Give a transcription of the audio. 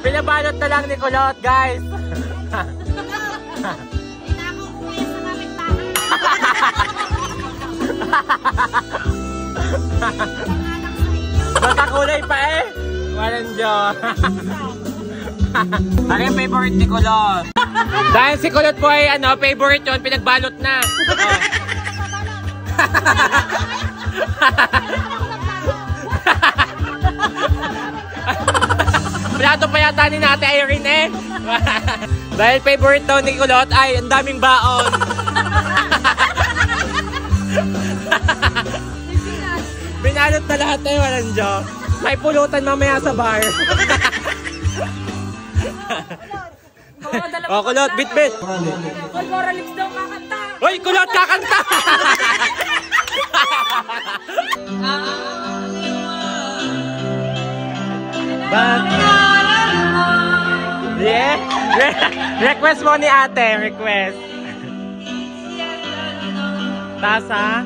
Pinabalot na lang ni Kulot, guys. Basta kulay pa eh. Walang Diyos. Ano yung favorite ni Kulot? Dahil si Kulot po ay favorite yun, pinagbalot na. Plato pa yata ni Ate Irene eh. Dahil favorite daw ni Kulot ay ang daming baon. Binalot na lahat eh, walang Diyos. May pulutan mamaya sa bar. Oh, Kulot, bit-bit. Hoy, Moralix daw kakanta. Hoy, Kulot, kakanta! Yeah? Request mo ni Ate, request. Tasa?